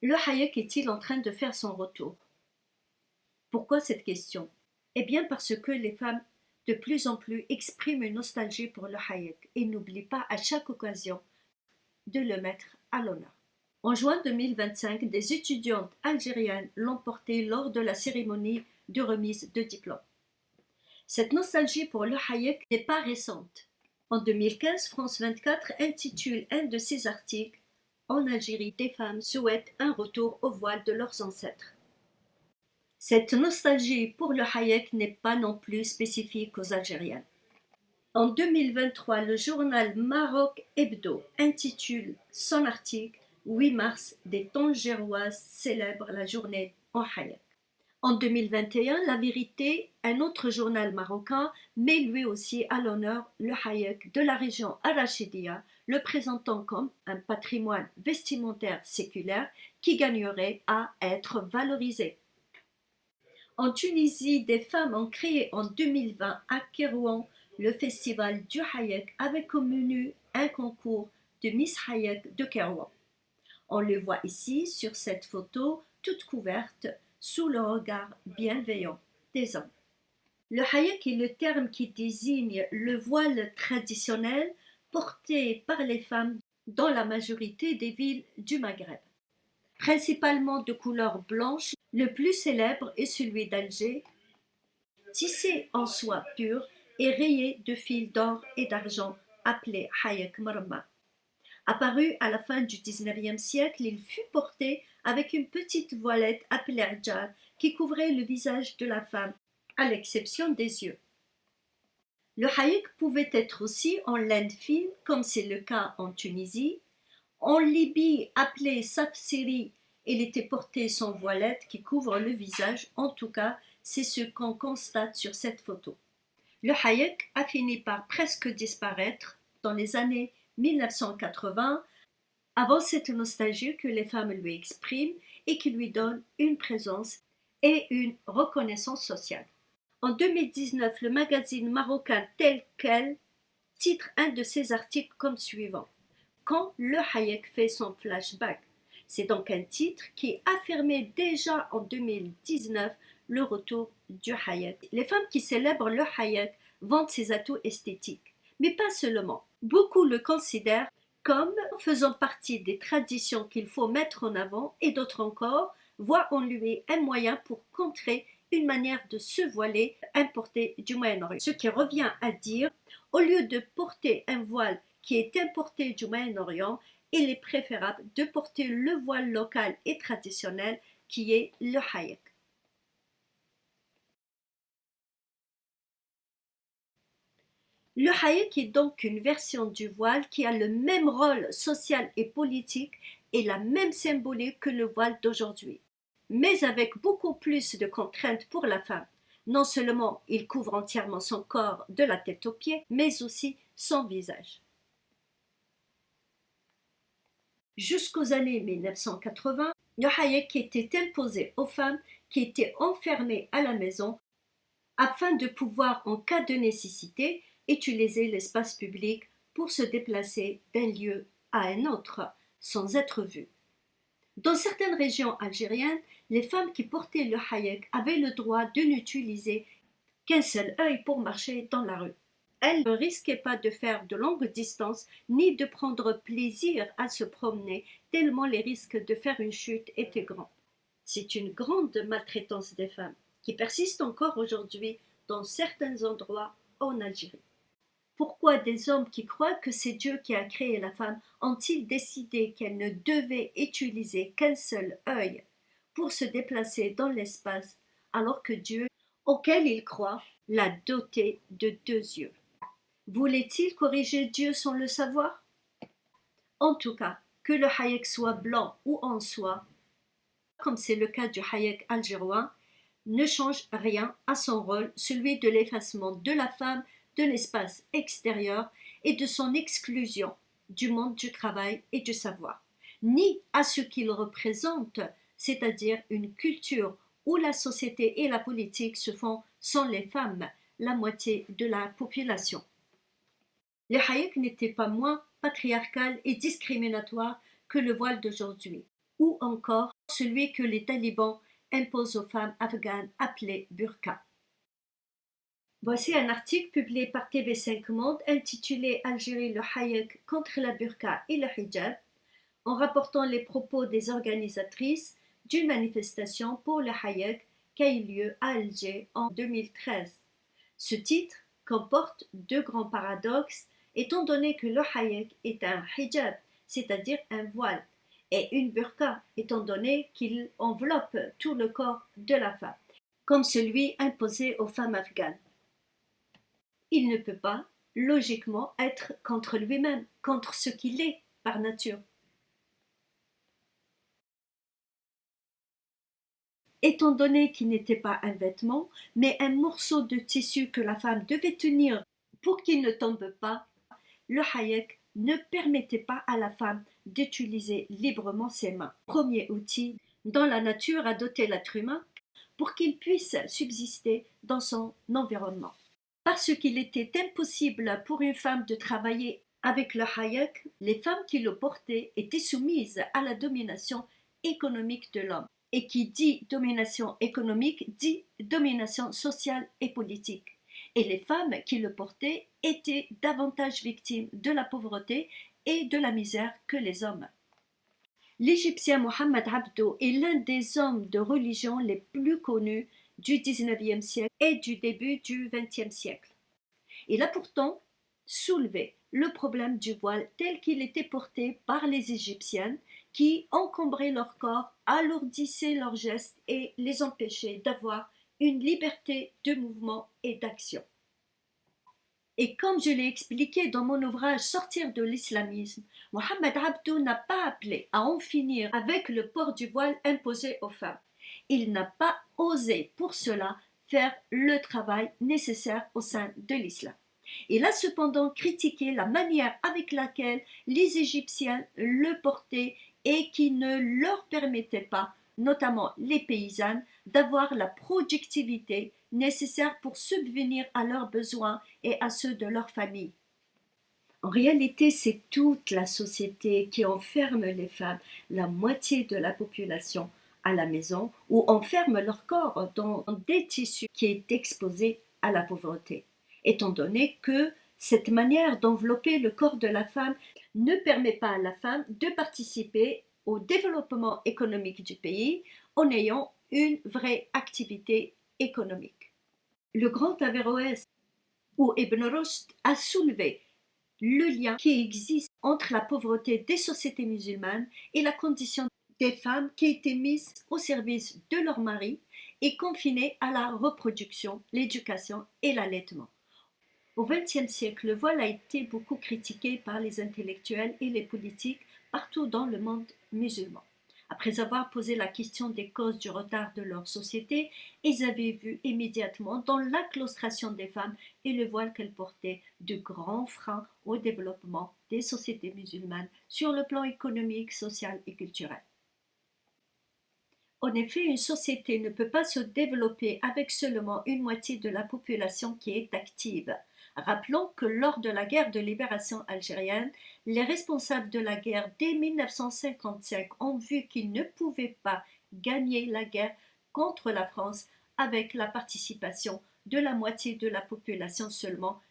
Le Hayek est-il en train de faire son retour? Pourquoi cette question? Eh bien parce que les femmes de plus en plus expriment une nostalgie pour le Hayek et n'oublient pas à chaque occasion de le mettre à l'honneur. En juin 2025, des étudiantes algériennes l'ont porté lors de la cérémonie de remise de diplôme. Cette nostalgie pour le Hayek n'est pas récente. En 2015, France 24 intitule un de ses articles « En Algérie, des femmes souhaitent un retour au voile de leurs ancêtres ». Cette nostalgie pour le Hayek n'est pas non plus spécifique aux Algériennes. En 2023, le journal Maroc Hebdo intitule son article « 8 mars, des Tangéroises célèbrent la journée en Hayek ». En 2021, La Vérité, un autre journal marocain, met lui aussi à l'honneur le Hayek de la région Arachidia, le présentant comme un patrimoine vestimentaire séculaire qui gagnerait à être valorisé. En Tunisie, des femmes ont créé en 2020 à Kérouan le festival du Hayek avec comme menu un concours de Miss Hayek de Kérouan. On le voit ici sur cette photo toute couverte sous le regard bienveillant des hommes. Le Hayek est le terme qui désigne le voile traditionnel porté par les femmes dans la majorité des villes du Maghreb. Principalement de couleur blanche, le plus célèbre est celui d'Alger, tissé en soie pure et rayé de fils d'or et d'argent appelé Hayek Marma. Apparu à la fin du XIXe siècle, il fut porté avec une petite voilette appelée Adjar qui couvrait le visage de la femme, à l'exception des yeux. Le Hayek pouvait être aussi en laine fine, comme c'est le cas en Tunisie. En Libye, appelé Sapsiri, il était porté sans voilette qui couvre le visage. En tout cas, c'est ce qu'on constate sur cette photo. Le Hayek a fini par presque disparaître dans les années 1980, avant cette nostalgie que les femmes lui expriment et qui lui donne une présence et une reconnaissance sociale. En 2019, le magazine marocain Tel Quel titre un de ses articles comme suivant: Quand le Hayek fait son flashback. C'est donc un titre qui affirmait déjà en 2019 le retour du Hayek. Les femmes qui célèbrent le Hayek vantent ses atouts esthétiques, mais pas seulement. Beaucoup le considèrent comme faisant partie des traditions qu'il faut mettre en avant, et d'autres encore voient en lui un moyen pour contrer une manière de se voiler importée du Moyen-Orient. Ce qui revient à dire, au lieu de porter un voile qui est importé du Moyen-Orient, il est préférable de porter le voile local et traditionnel qui est le Hayek. Le Hayek est donc une version du voile qui a le même rôle social et politique et la même symbolique que le voile d'aujourd'hui, mais avec beaucoup plus de contraintes pour la femme. Non seulement il couvre entièrement son corps de la tête aux pieds, mais aussi son visage. Jusqu'aux années 1980, le Hayek était imposé aux femmes qui étaient enfermées à la maison afin de pouvoir, en cas de nécessité, utiliser l'espace public pour se déplacer d'un lieu à un autre sans être vues. Dans certaines régions algériennes, les femmes qui portaient le Hayek avaient le droit de n'utiliser qu'un seul œil pour marcher dans la rue. Elles ne risquaient pas de faire de longues distances ni de prendre plaisir à se promener tellement les risques de faire une chute étaient grands. C'est une grande maltraitance des femmes qui persiste encore aujourd'hui dans certains endroits en Algérie. Pourquoi des hommes qui croient que c'est Dieu qui a créé la femme ont-ils décidé qu'elle ne devait utiliser qu'un seul œil pour se déplacer dans l'espace alors que Dieu, auquel ils croient, l'a dotée de 2 yeux? Voulait-il corriger Dieu sans le savoir? En tout cas, que le Hayek soit blanc ou en soie, comme c'est le cas du Hayek algérois, ne change rien à son rôle, celui de l'effacement de la femme de l'espace extérieur et de son exclusion du monde du travail et du savoir, ni à ce qu'il représente, c'est-à-dire une culture où la société et la politique se font sans les femmes, la moitié de la population. Le Hayek n'était pas moins patriarcal et discriminatoire que le voile d'aujourd'hui. ou encore celui que les talibans imposent aux femmes afghanes appelé burqa. Voici un article publié par TV5 Monde intitulé Algérie, le hayek contre la burqa et le hijab, en rapportant les propos des organisatrices d'une manifestation pour le hayek qui a eu lieu à Alger en 2013. Ce titre comporte deux grands paradoxes, étant donné que le hayek est un hijab, c'est-à-dire un voile, et une burqa, étant donné qu'il enveloppe tout le corps de la femme, comme celui imposé aux femmes afghanes. Il ne peut pas, logiquement, être contre lui-même, contre ce qu'il est par nature. Étant donné qu'il n'était pas un vêtement, mais un morceau de tissu que la femme devait tenir pour qu'il ne tombe pas, le hayek ne permettait pas à la femme d'utiliser librement ses mains. Premier outil dans la nature a doté l'être humain pour qu'il puisse subsister dans son environnement. Parce qu'il était impossible pour une femme de travailler avec le hayek, les femmes qui le portaient étaient soumises à la domination économique de l'homme. Et qui dit domination économique dit domination sociale et politique. Et les femmes qui le portaient étaient davantage victimes de la pauvreté et de la misère que les hommes. L'Égyptien Mohammed Abdo est l'un des hommes de religion les plus connus du XIXe siècle et du début du XXe siècle. Il a pourtant soulevé le problème du voile tel qu'il était porté par les Égyptiennes qui encombraient leur corps, alourdissaient leurs gestes et les empêchaient d'avoir une liberté de mouvement et d'action. Et comme je l'ai expliqué dans mon ouvrage Sortir de l'islamisme, Mohammed Abdo n'a pas appelé à en finir avec le port du voile imposé aux femmes. Il n'a pas osé pour cela faire le travail nécessaire au sein de l'islam. Il a cependant critiqué la manière avec laquelle les Égyptiens le portaient et qui ne leur permettait pas, notamment les paysannes, d'avoir la productivité nécessaire pour subvenir à leurs besoins et à ceux de leur famille. En réalité, c'est toute la société qui enferme les femmes, la moitié de la population, à la maison ou enferme leur corps dans des tissus qui est exposé à la pauvreté, étant donné que cette manière d'envelopper le corps de la femme ne permet pas à la femme de participer au développement économique du pays en ayant une vraie activité économique. Le grand Averroès ou Ibn Rushd a soulevé le lien qui existe entre la pauvreté des sociétés musulmanes et la condition des femmes qui étaient mises au service de leur mari et confinées à la reproduction, l'éducation et l'allaitement. Au XXe siècle, le voile a été beaucoup critiqué par les intellectuels et les politiques partout dans le monde musulman. Après avoir posé la question des causes du retard de leur société, ils avaient vu immédiatement dans la claustration des femmes et le voile qu'elles portaient de grands freins au développement des sociétés musulmanes sur le plan économique, social et culturel. En effet, une société ne peut pas se développer avec seulement une moitié de la population qui est active. Rappelons que lors de la guerre de libération algérienne, les responsables de la guerre dès 1955 ont vu qu'ils ne pouvaient pas gagner la guerre contre la France avec la participation de la moitié de la population seulement.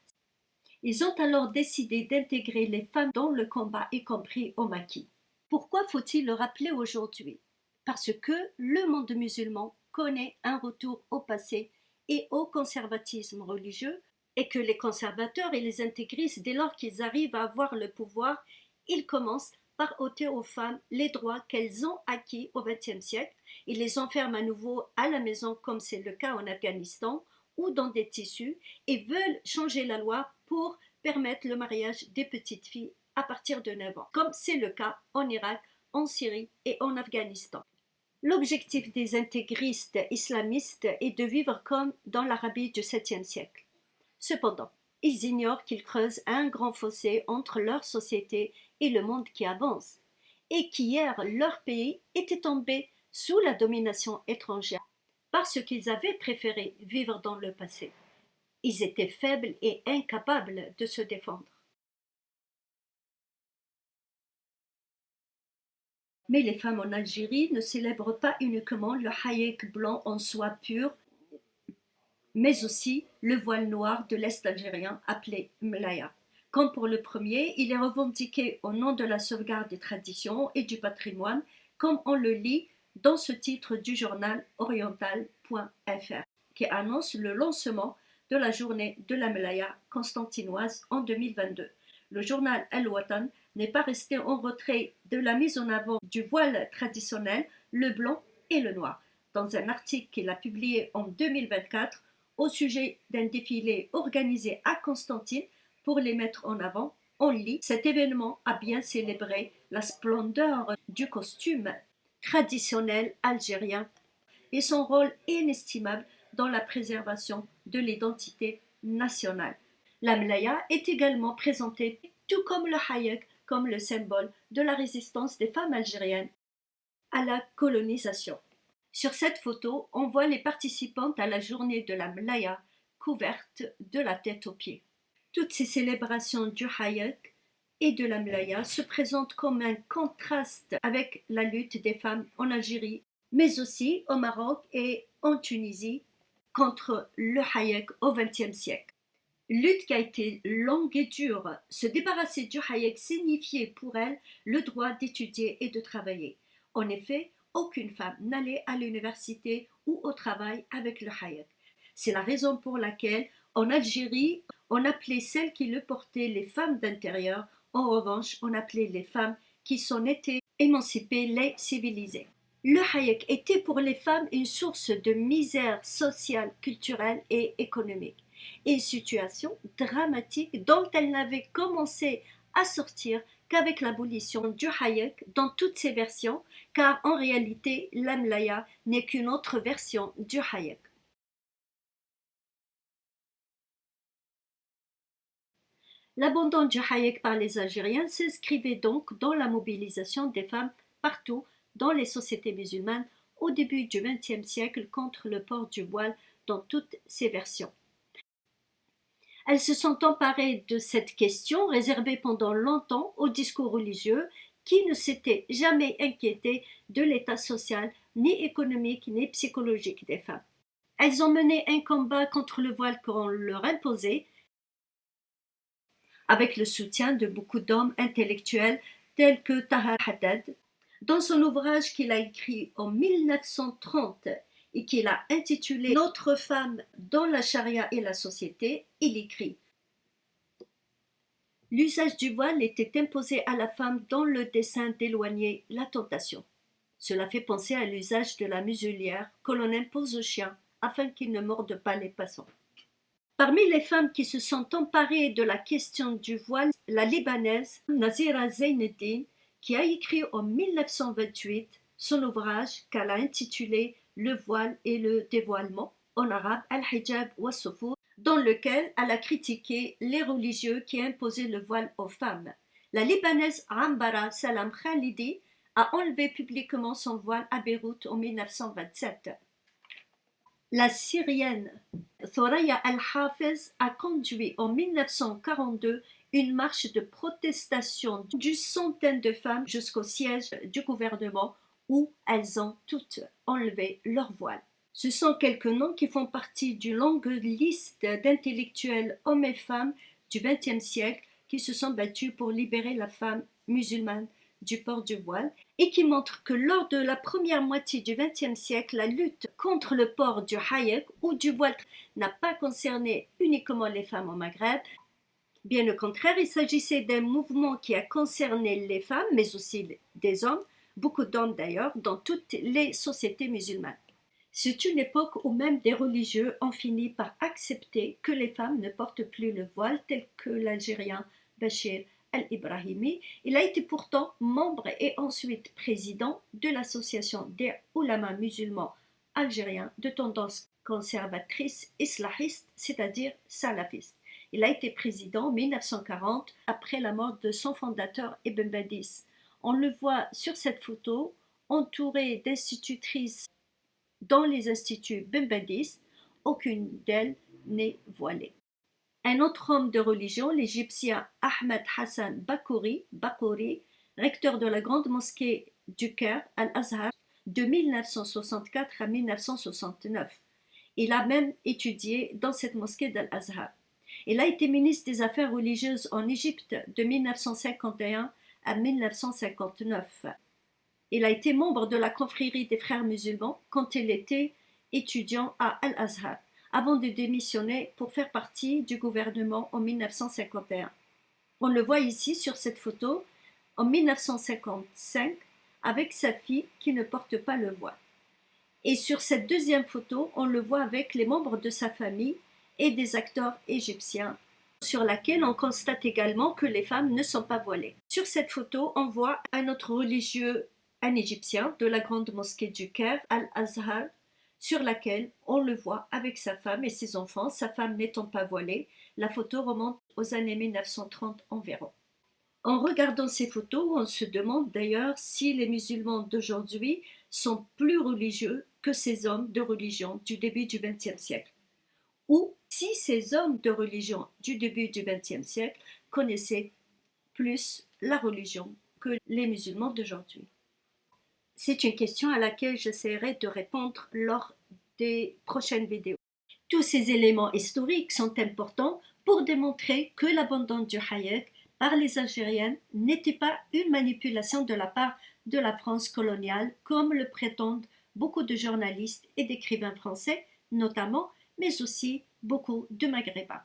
Ils ont alors décidé d'intégrer les femmes dans le combat, y compris au maquis. Pourquoi faut-il le rappeler aujourd'hui? Parce que le monde musulman connaît un retour au passé et au conservatisme religieux, et que les conservateurs et les intégristes, dès lors qu'ils arrivent à avoir le pouvoir, ils commencent par ôter aux femmes les droits qu'elles ont acquis au XXe siècle. Ils les enferment à nouveau à la maison, comme c'est le cas en Afghanistan, ou dans des tissus, et veulent changer la loi pour permettre le mariage des petites filles à partir de 9 ans, comme c'est le cas en Irak, en Syrie et en Afghanistan. L'objectif des intégristes islamistes est de vivre comme dans l'Arabie du 7e siècle. Cependant, ils ignorent qu'ils creusent un grand fossé entre leur société et le monde qui avance, et qu'hier leur pays était tombé sous la domination étrangère parce qu'ils avaient préféré vivre dans le passé. Ils étaient faibles et incapables de se défendre. Mais les femmes en Algérie ne célèbrent pas uniquement le hayek blanc en soie pure, mais aussi le voile noir de l'Est algérien appelé mlaya. Comme pour le premier, il est revendiqué au nom de la sauvegarde des traditions et du patrimoine, comme on le lit dans ce titre du journal oriental.fr, qui annonce le lancement de la journée de la mlaya constantinoise en 2022. Le journal Al-Watan n'est pas resté en retrait de la mise en avant du voile traditionnel, le blanc et le noir. Dans un article qu'il a publié en 2024, au sujet d'un défilé organisé à Constantine pour les mettre en avant, on lit: cet événement a bien célébré la splendeur du costume traditionnel algérien et son rôle inestimable dans la préservation de l'identité nationale. La mlaya est également présentée, tout comme le hayek, comme le symbole de la résistance des femmes algériennes à la colonisation. Sur cette photo, on voit les participantes à la journée de la mlaya couvertes de la tête aux pieds. Toutes ces célébrations du hayek et de la mlaya se présentent comme un contraste avec la lutte des femmes en Algérie, mais aussi au Maroc et en Tunisie contre le hayek au XXe siècle. Lutte qui a été longue et dure. Se débarrasser du hayek signifiait pour elle le droit d'étudier et de travailler. En effet, aucune femme n'allait à l'université ou au travail avec le hayek. C'est la raison pour laquelle, en Algérie, on appelait celles qui le portaient les femmes d'intérieur. En revanche, on appelait les femmes qui s'en étaient émancipées les civilisées. Le hayek était pour les femmes une source de misère sociale, culturelle et économique. Une situation dramatique dont elles n'avaient commencé à sortir qu'avec l'abolition du hayek dans toutes ses versions, car en réalité, la mlaya n'est qu'une autre version du hayek. L'abandon du hayek par les Algériens s'inscrivait donc dans la mobilisation des femmes partout dans les sociétés musulmanes au début du XXe siècle contre le port du voile dans toutes ses versions. Elles se sont emparées de cette question réservée pendant longtemps aux discours religieux qui ne s'étaient jamais inquiétés de l'état social, ni économique, ni psychologique des femmes. Elles ont mené un combat contre le voile qu'on leur imposait, avec le soutien de beaucoup d'hommes intellectuels tels que Taha Haddad. Dans son ouvrage qu'il a écrit en 1930 et qu'il a intitulé Notre femme dans la charia et la société, il écrit: l'usage du voile était imposé à la femme dans le dessein d'éloigner la tentation. Cela fait penser à l'usage de la muselière que l'on impose aux chiens afin qu'ils ne mordent pas les passants. Parmi les femmes qui se sont emparées de la question du voile, la Libanaise Nazira Zaineddine, qui a écrit en 1928 son ouvrage qu'elle a intitulé Le voile et le dévoilement, en arabe Al-Hijab wa Sufur, dans lequel elle a critiqué les religieux qui imposaient le voile aux femmes. La Libanaise Ambara Salam Khalidi a enlevé publiquement son voile à Beyrouth en 1927. La Syrienne Thoraya Al-Hafiz a conduit en 1942 une marche de protestation d'une centaine de femmes jusqu'au siège du gouvernement où elles ont toutes enlevé leur voile. Ce sont quelques noms qui font partie d'une longue liste d'intellectuels hommes et femmes du XXe siècle qui se sont battus pour libérer la femme musulmane du port du voile et qui montrent que lors de la première moitié du XXe siècle, la lutte contre le port du hayek ou du voile n'a pas concerné uniquement les femmes au Maghreb. Bien au contraire, il s'agissait d'un mouvement qui a concerné les femmes, mais aussi des hommes, beaucoup d'hommes d'ailleurs, dans toutes les sociétés musulmanes. C'est une époque où même des religieux ont fini par accepter que les femmes ne portent plus le voile, tel que l'Algérien Bachir Al-Ibrahimi. Il a été pourtant membre et ensuite président de l'association des oulémas musulmans algériens de tendance conservatrice islahiste, c'est-à-dire salafiste. Il a été président en 1940 après la mort de son fondateur Ibn Badis. On le voit sur cette photo entouré d'institutrices dans les instituts Ibn Badis, aucune d'elles n'est voilée. Un autre homme de religion, l'Égyptien Ahmed Hassan Bakouri, recteur de la grande mosquée du Caire, Al-Azhar, de 1964 à 1969. Il a même étudié dans cette mosquée d'Al-Azhar. Il a été ministre des Affaires religieuses en Égypte de 1951 à 1959. Il a été membre de la confrérie des frères musulmans quand il était étudiant à Al-Azhar, avant de démissionner pour faire partie du gouvernement en 1951. On le voit ici sur cette photo en 1955 avec sa fille qui ne porte pas le voile. Et sur cette deuxième photo, on le voit avec les membres de sa famille et des acteurs égyptiens, sur laquelle on constate également que les femmes ne sont pas voilées. Sur cette photo, on voit un autre religieux, un égyptien de la grande mosquée du Caire, Al-Azhar, sur laquelle on le voit avec sa femme et ses enfants, sa femme n'étant pas voilée. La photo remonte aux années 1930 environ. En regardant ces photos, on se demande d'ailleurs si les musulmans d'aujourd'hui sont plus religieux que ces hommes de religion du début du XXe siècle, ou si ces hommes de religion du début du XXe siècle connaissaient plus la religion que les musulmans d'aujourd'hui. C'est une question à laquelle j'essaierai de répondre lors des prochaines vidéos. Tous ces éléments historiques sont importants pour démontrer que l'abandon du Hayek par les Algériennes n'était pas une manipulation de la part de la France coloniale, comme le prétendent beaucoup de journalistes et d'écrivains français, notamment, mais aussi beaucoup de Maghrébins.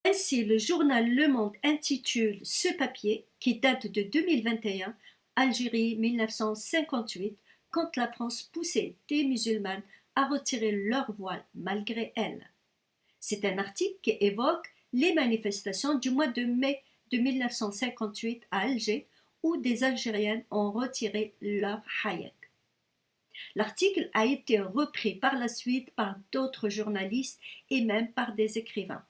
Ainsi, le journal Le Monde intitule ce papier, qui date de 2021, Algérie 1958, quand la France poussait des musulmanes à retirer leur voile malgré elles. C'est un article qui évoque les manifestations du mois de mai de 1958 à Alger, où des Algériennes ont retiré leur Hayek. L'article a été repris par la suite par d'autres journalistes et même par des écrivains.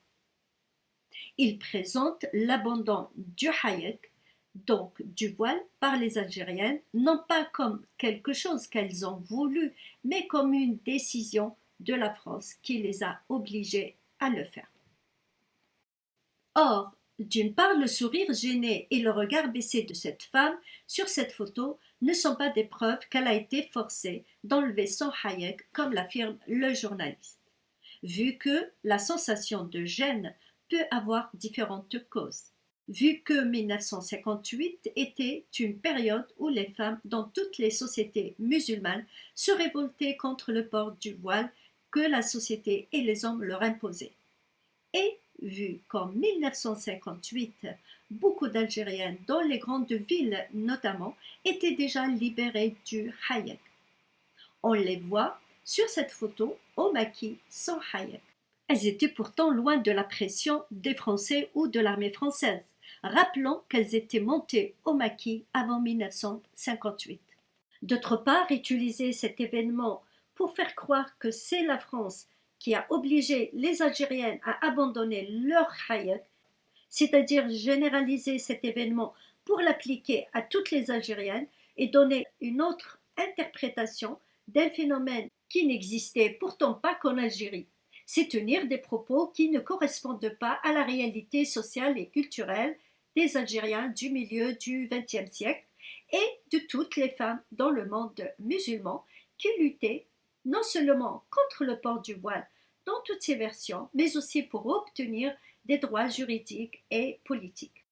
Il présente l'abandon du Hayek, donc du voile, par les Algériennes, non pas comme quelque chose qu'elles ont voulu, mais comme une décision de la France qui les a obligées à le faire. Or, d'une part, le sourire gêné et le regard baissé de cette femme sur cette photo ne sont pas des preuves qu'elle a été forcée d'enlever son Hayek, comme l'affirme le journaliste, vu que la sensation de gêne peut avoir différentes causes. Vu que 1958 était une période où les femmes dans toutes les sociétés musulmanes se révoltaient contre le port du voile que la société et les hommes leur imposaient. Et vu qu'en 1958, beaucoup d'Algériennes dans les grandes villes notamment étaient déjà libérées du Hayek. On les voit sur cette photo au maquis sans Hayek. Elles étaient pourtant loin de la pression des Français ou de l'armée française. Rappelons qu'elles étaient montées au maquis avant 1958. D'autre part, utiliser cet événement pour faire croire que c'est la France qui a obligé les Algériennes à abandonner leur Hayek, c'est-à-dire généraliser cet événement pour l'appliquer à toutes les Algériennes et donner une autre interprétation d'un phénomène qui n'existait pourtant pas qu'en Algérie. C'est tenir des propos qui ne correspondent pas à la réalité sociale et culturelle des Algériens du milieu du XXe siècle et de toutes les femmes dans le monde musulman qui luttaient non seulement contre le port du voile dans toutes ses versions, mais aussi pour obtenir des droits juridiques et politiques.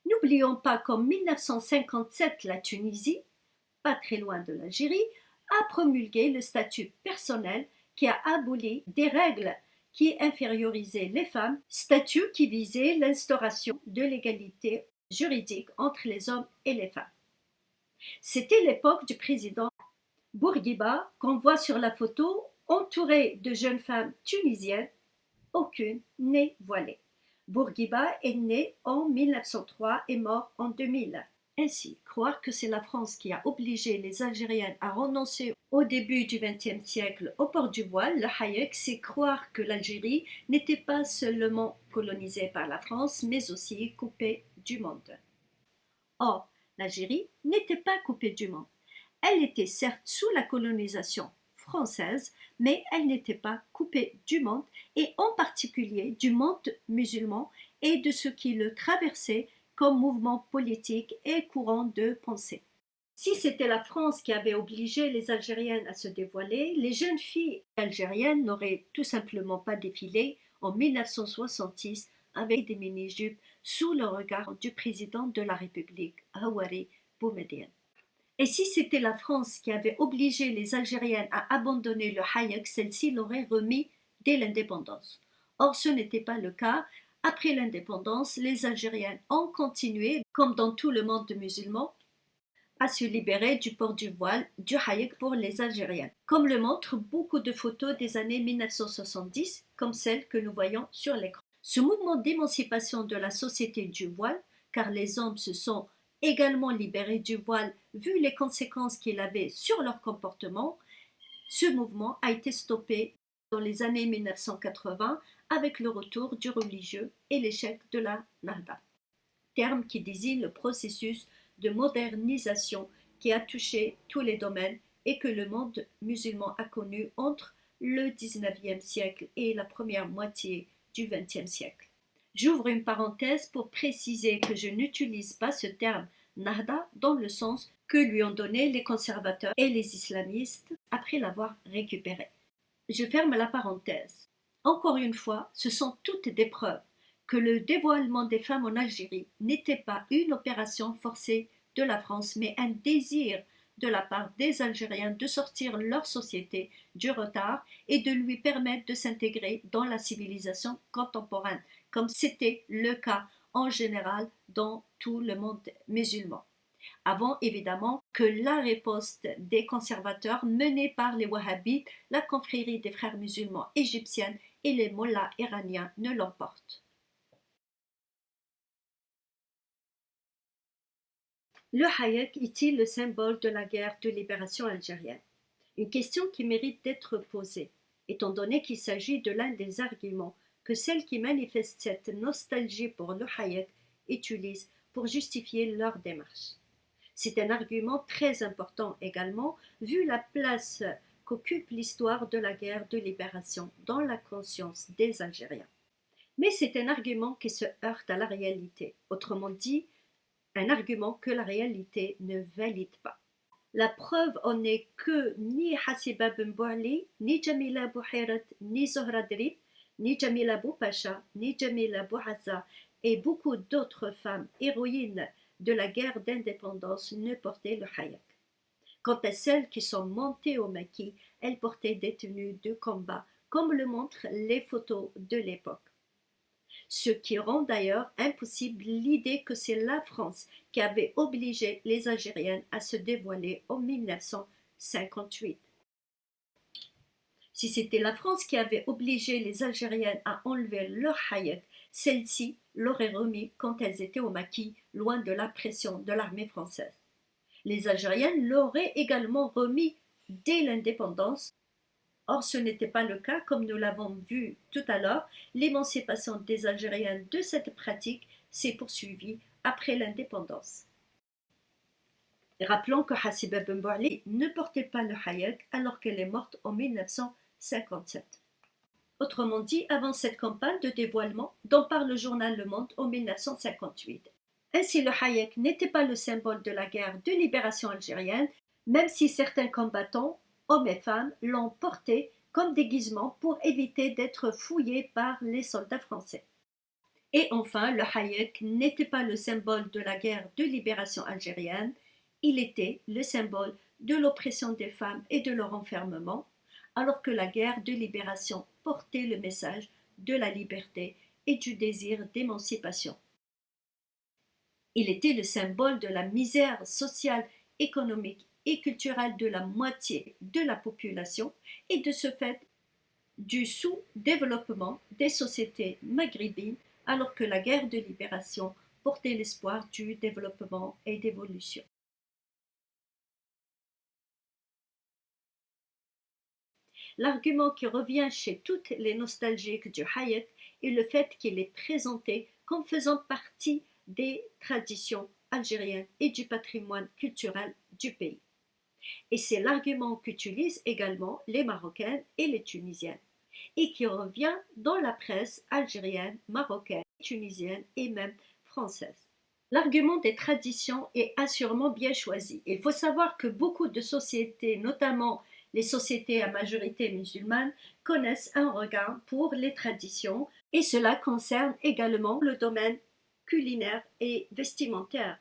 N'oublions pas qu'en 1957, la Tunisie, pas très loin de l'Algérie, a promulgué le statut personnel qui a aboli des règles qui infériorisaient les femmes, statut qui visait l'instauration de l'égalité juridique entre les hommes et les femmes. C'était l'époque du président Bourguiba qu'on voit sur la photo, entouré de jeunes femmes tunisiennes, aucune n'est voilée. Bourguiba est né en 1903 et mort en 2000. Ainsi, croire que c'est la France qui a obligé les Algériennes à renoncer au début du XXe siècle au port du voile, le Hayek, c'est croire que l'Algérie n'était pas seulement colonisée par la France, mais aussi coupée du monde. Or, l'Algérie n'était pas coupée du monde. Elle était certes sous la colonisation française, mais elle n'était pas coupée du monde, et en particulier du monde musulman et de ce qui le traversait, comme mouvement politique et courant de pensée. Si c'était la France qui avait obligé les Algériennes à se dévoiler, les jeunes filles algériennes n'auraient tout simplement pas défilé en 1966 avec des mini-jupes sous le regard du président de la République, Houari Boumedienne. Et si c'était la France qui avait obligé les Algériennes à abandonner le hayek, celle-ci l'aurait remis dès l'indépendance. Or, ce n'était pas le cas. Après l'indépendance, les Algériennes ont continué, comme dans tout le monde musulman, à se libérer du port du voile, du hayek pour les Algériennes, comme le montrent beaucoup de photos des années 1970, comme celles que nous voyons sur l'écran. Ce mouvement d'émancipation de la société du voile, car les hommes se sont également libérés du voile vu les conséquences qu'il avait sur leur comportement, ce mouvement a été stoppé dans les années 1980 avec le retour du religieux et l'échec de la Nahda, terme qui désigne le processus de modernisation qui a touché tous les domaines et que le monde musulman a connu entre le XIXe siècle et la première moitié du XXe siècle. J'ouvre une parenthèse pour préciser que je n'utilise pas ce terme Nahda dans le sens que lui ont donné les conservateurs et les islamistes après l'avoir récupéré. Je ferme la parenthèse. Encore une fois, ce sont toutes des preuves que le dévoilement des femmes en Algérie n'était pas une opération forcée de la France, mais un désir de la part des Algériens de sortir leur société du retard et de lui permettre de s'intégrer dans la civilisation contemporaine, comme c'était le cas en général dans tout le monde musulman. Avant évidemment que la riposte des conservateurs menée par les wahhabites, la confrérie des frères musulmans égyptiennes et les mollahs iraniens ne l'emporte. Le hayek est-il le symbole de la guerre de libération algérienne? Une question qui mérite d'être posée, étant donné qu'il s'agit de l'un des arguments que celles qui manifestent cette nostalgie pour le hayek utilisent pour justifier leur démarche. C'est un argument très important également, vu la place qu'occupe l'histoire de la guerre de libération dans la conscience des Algériens. Mais c'est un argument qui se heurte à la réalité, autrement dit, un argument que la réalité ne valide pas. La preuve en est que ni Hasiba Ben Bouali, ni Jamila Bouhirat, ni Zohra Drif, ni Jamila Boupacha, ni Jamila Bouhazza et beaucoup d'autres femmes héroïnes de la guerre d'indépendance ne portaient le hayek. Quant à celles qui sont montées au maquis, elles portaient des tenues de combat, comme le montrent les photos de l'époque. Ce qui rend d'ailleurs impossible l'idée que c'est la France qui avait obligé les Algériennes à se dévoiler en 1958. Si c'était la France qui avait obligé les Algériennes à enlever leur hayek, celles-ci l'auraient remis quand elles étaient au maquis, loin de la pression de l'armée française. Les Algériennes l'auraient également remis dès l'indépendance. Or, ce n'était pas le cas, comme nous l'avons vu tout à l'heure. L'émancipation des Algériennes de cette pratique s'est poursuivie après l'indépendance. Rappelons que Hasiba Ben Bouali ne portait pas le hayek alors qu'elle est morte en 1957. Autrement dit, avant cette campagne de dévoilement dont parle le journal Le Monde en 1958. Ainsi, le hayek n'était pas le symbole de la guerre de libération algérienne, même si certains combattants, hommes et femmes, l'ont porté comme déguisement pour éviter d'être fouillés par les soldats français. Et enfin, le hayek n'était pas le symbole de la guerre de libération algérienne, il était le symbole de l'oppression des femmes et de leur enfermement, alors que la guerre de libération portait le message de la liberté et du désir d'émancipation. Il était le symbole de la misère sociale, économique et culturelle de la moitié de la population et de ce fait du sous-développement des sociétés maghrébines alors que la guerre de libération portait l'espoir du développement et d'évolution. L'argument qui revient chez toutes les nostalgiques du hayek est le fait qu'il est présenté comme faisant partie des traditions algériennes et du patrimoine culturel du pays. Et c'est l'argument qu'utilisent également les Marocaines et les Tunisiennes, et qui revient dans la presse algérienne, marocaine, tunisienne et même française. L'argument des traditions est assurément bien choisi. Il faut savoir que beaucoup de sociétés, notamment les sociétés à majorité musulmane, connaissent un regard pour les traditions et cela concerne également le domaine culinaire et vestimentaire,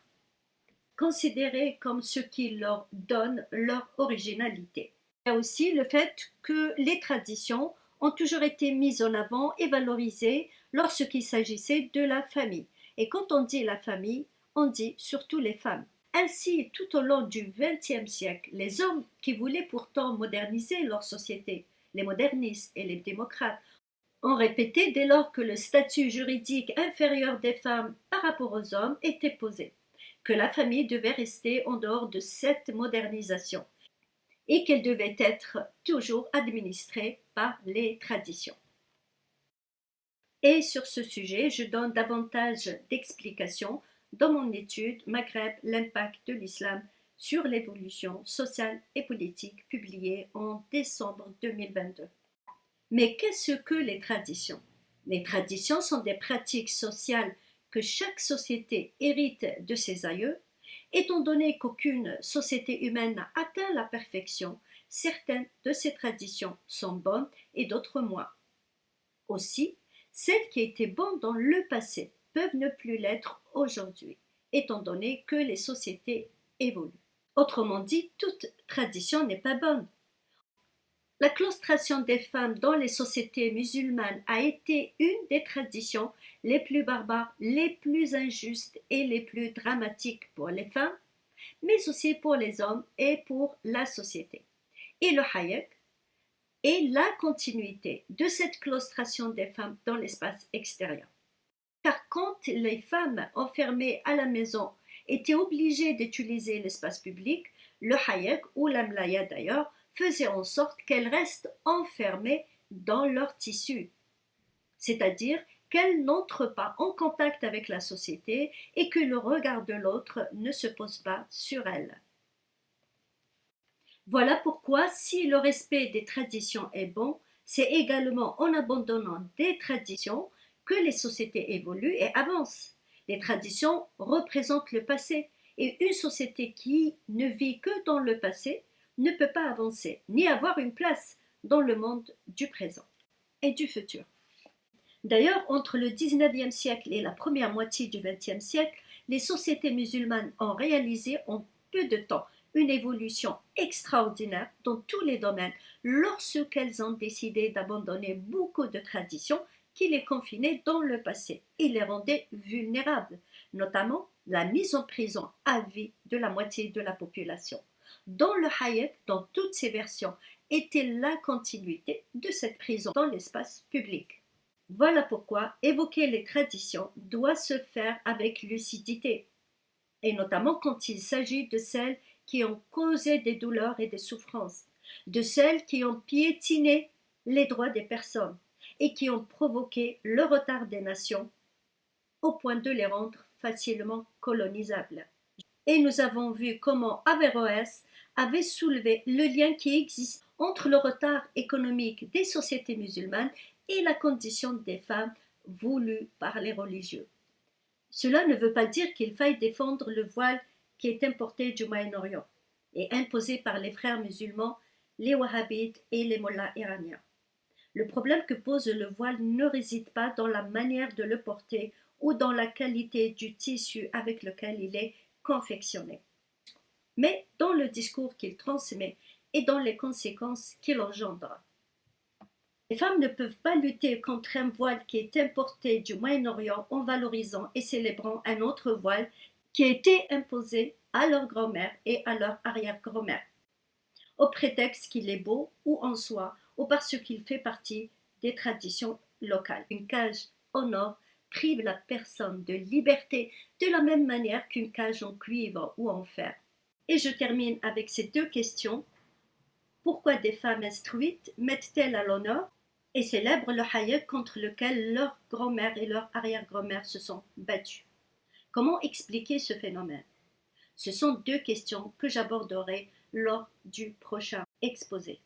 considéré comme ce qui leur donne leur originalité. Il y a aussi le fait que les traditions ont toujours été mises en avant et valorisées lorsqu'il s'agissait de la famille. Et quand on dit la famille, on dit surtout les femmes. Ainsi, tout au long du XXe siècle, les hommes qui voulaient pourtant moderniser leur société, les modernistes et les démocrates, ont répété dès lors que le statut juridique inférieur des femmes par rapport aux hommes était posé, que la famille devait rester en dehors de cette modernisation et qu'elle devait être toujours administrée par les traditions. Et sur ce sujet, je donne davantage d'explications dans mon étude Maghreb, l'impact de l'islam sur l'évolution sociale et politique publiée en décembre 2022. Mais qu'est-ce que les traditions? Les traditions sont des pratiques sociales que chaque société hérite de ses aïeux. Étant donné qu'aucune société humaine n'a atteint la perfection, certaines de ces traditions sont bonnes et d'autres moins. Aussi, celles qui étaient bonnes dans le passé peuvent ne plus l'être aujourd'hui, étant donné que les sociétés évoluent. Autrement dit, toute tradition n'est pas bonne. La claustration des femmes dans les sociétés musulmanes a été une des traditions les plus barbares, les plus injustes et les plus dramatiques pour les femmes, mais aussi pour les hommes et pour la société. Et le hayek est la continuité de cette claustration des femmes dans l'espace extérieur. Car quand les femmes enfermées à la maison étaient obligées d'utiliser l'espace public, le hayek ou la mlaya d'ailleurs faisait en sorte qu'elles restent enfermées dans leur tissu, c'est-à-dire qu'elles n'entrent pas en contact avec la société et que le regard de l'autre ne se pose pas sur elles. Voilà pourquoi, si le respect des traditions est bon, c'est également en abandonnant des traditions que les sociétés évoluent et avancent. Les traditions représentent le passé et une société qui ne vit que dans le passé ne peut pas avancer ni avoir une place dans le monde du présent et du futur. D'ailleurs, entre le XIXe siècle et la première moitié du XXe siècle, les sociétés musulmanes ont réalisé en peu de temps une évolution extraordinaire dans tous les domaines lorsqu'elles ont décidé d'abandonner beaucoup de traditions qui les confinaient dans le passé et les rendaient vulnérables, notamment la mise en prison à vie de la moitié de la population. Dans le hayek, dans toutes ses versions, était la continuité de cette prison dans l'espace public. Voilà pourquoi évoquer les traditions doit se faire avec lucidité, et notamment quand il s'agit de celles qui ont causé des douleurs et des souffrances, de celles qui ont piétiné les droits des personnes et qui ont provoqué le retard des nations au point de les rendre facilement colonisables. Et nous avons vu comment Averroès avait soulevé le lien qui existe entre le retard économique des sociétés musulmanes et la condition des femmes voulue par les religieux. Cela ne veut pas dire qu'il faille défendre le voile qui est importé du Moyen-Orient et imposé par les frères musulmans, les wahhabites et les mollahs iraniens. Le problème que pose le voile ne réside pas dans la manière de le porter ou dans la qualité du tissu avec lequel il est confectionné, mais dans le discours qu'il transmet et dans les conséquences qu'il engendre. Les femmes ne peuvent pas lutter contre un voile qui est importé du Moyen-Orient en valorisant et célébrant un autre voile qui a été imposé à leur grand-mère et à leur arrière-grand-mère, au prétexte qu'il est beau ou en soie ou parce qu'il fait partie des traditions locales. Une cage en or prive la personne de liberté de la même manière qu'une cage en cuivre ou en fer. Et je termine avec ces deux questions. Pourquoi des femmes instruites mettent-elles à l'honneur et célèbrent le hayek contre lequel leur grand-mère et leur arrière-grand-mère se sont battues? Comment expliquer ce phénomène? Ce sont deux questions que j'aborderai lors du prochain exposé.